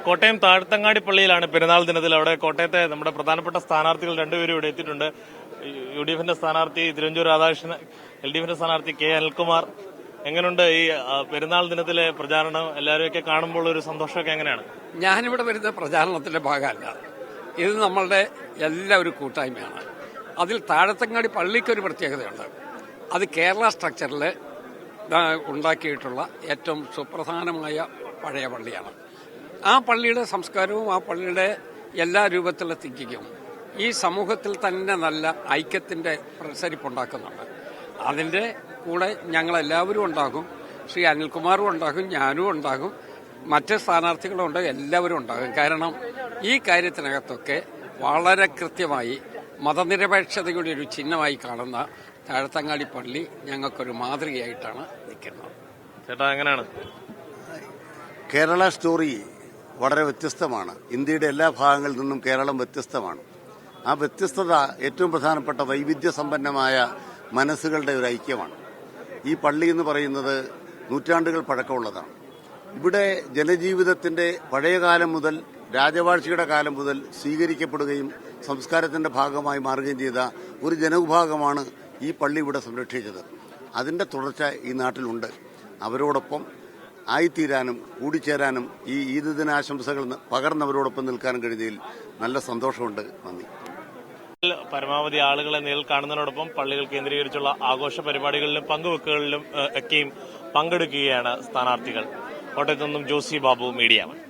കോട്ടയം താഴത്തങ്ങാടി പള്ളിയിലാണ് പെരുന്നാൾ ദിനത്തിൽ. അവിടെ കോട്ടയത്തെ നമ്മുടെ പ്രധാനപ്പെട്ട സ്ഥാനാർത്ഥികൾ രണ്ടുപേരും ഇവിടെ എത്തിയിട്ടുണ്ട്. UDF സ്ഥാനാർത്ഥി തിരുവഞ്ചൂർ രാധാകൃഷ്ണൻ, LDF സ്ഥാനാർത്ഥി K അനിൽകുമാർ. എങ്ങനെയുണ്ട് ഈ പെരുന്നാൾ ദിനത്തിലെ പ്രചാരണം? എല്ലാവരെയൊക്കെ കാണുമ്പോൾ ഒരു സന്തോഷമൊക്കെ എങ്ങനെയാണ്? ഞാനിവിടെ വരുന്ന പ്രചാരണത്തിന്റെ ഭാഗമല്ല, ഇത് നമ്മളുടെ എല്ലാവരും കൂട്ടായ്മയാണ്. അതിൽ താഴത്തങ്ങാടി പള്ളിക്കൊരു പ്രത്യേകതയുണ്ട്. അത് കേരള സ്ട്രക്ചറിൽ ഉണ്ടാക്കിയിട്ടുള്ള ഏറ്റവും സുപ്രധാനമായ പഴയ പള്ളിയാണ്. ആ പള്ളിയുടെ സംസ്കാരവും ആ പള്ളിയുടെ എല്ലാ രൂപത്തിലുള്ള തിങ്കിങ്ങും ഈ സമൂഹത്തിൽ തന്നെ നല്ല ഐക്യത്തിന്റെ പ്രസരിപ്പുണ്ടാക്കുന്നുണ്ട്. അതിന്റെ കൂടെ ഞങ്ങളെല്ലാവരും ഉണ്ടാകും. ശ്രീ അനിൽകുമാറും ഉണ്ടാകും, ഞാനും ഉണ്ടാകും, മറ്റ് സ്ഥാനാർത്ഥികളും ഉണ്ട്, എല്ലാവരും ഉണ്ടാകും. കാരണം ഈ കാര്യത്തിനകത്തൊക്കെ വളരെ കൃത്യമായി മതനിരപേക്ഷതയുടെ ഒരു ചിഹ്നമായി കാണുന്ന താഴത്തങ്ങാടി പള്ളി ഞങ്ങൾക്കൊരു മാതൃകയായിട്ടാണ് നിൽക്കുന്നത്. ചേട്ടാ, എങ്ങനെയാണ്? കേരള സ്റ്റോറി വളരെ വ്യത്യസ്തമാണ്. ഇന്ത്യയുടെ എല്ലാ ഭാഗങ്ങളിൽ നിന്നും കേരളം വ്യത്യസ്തമാണ്. ആ വ്യത്യസ്തത ഏറ്റവും പ്രധാനപ്പെട്ട വൈവിധ്യസമ്പന്നമായ മനസ്സുകളുടെ ഒരു ഐക്യമാണ്. ഈ പള്ളി എന്ന് പറയുന്നത് നൂറ്റാണ്ടുകൾ പഴക്കമുള്ളതാണ്. ഇവിടെ ജനജീവിതത്തിന്റെ പഴയകാലം മുതൽ, രാജവാഴ്ചയുടെ കാലം മുതൽ സ്വീകരിക്കപ്പെടുകയും സംസ്കാരത്തിന്റെ ഭാഗമായി മാറുകയും ചെയ്ത ഒരു ജനവിഭാഗമാണ് ഈ പള്ളി ഇവിടെ സംരക്ഷിച്ചത്. അതിന്റെ തുടർച്ച ഈ നാട്ടിലുണ്ട്. അവരോടൊപ്പം ആയിത്തീരാനും കൂടിച്ചേരാനും ഈ ഈദ് ദിനാശംസകൾ പകർന്നവരോടൊപ്പം നിൽക്കാനും കഴിഞ്ഞതിൽ നല്ല സന്തോഷമുണ്ട്. നന്ദി. പരമാവധി ആളുകളെ നേരിൽ കാണുന്നതിനോടൊപ്പം പള്ളികൾ കേന്ദ്രീകരിച്ചുള്ള ആഘോഷ പരിപാടികളിലും പങ്കുവെക്കലിലും ഒക്കെയും പങ്കെടുക്കുകയാണ് സ്ഥാനാർത്ഥികൾ. കോട്ടയത്തു നിന്നും ജോസി ബാബു, മീഡിയ 1.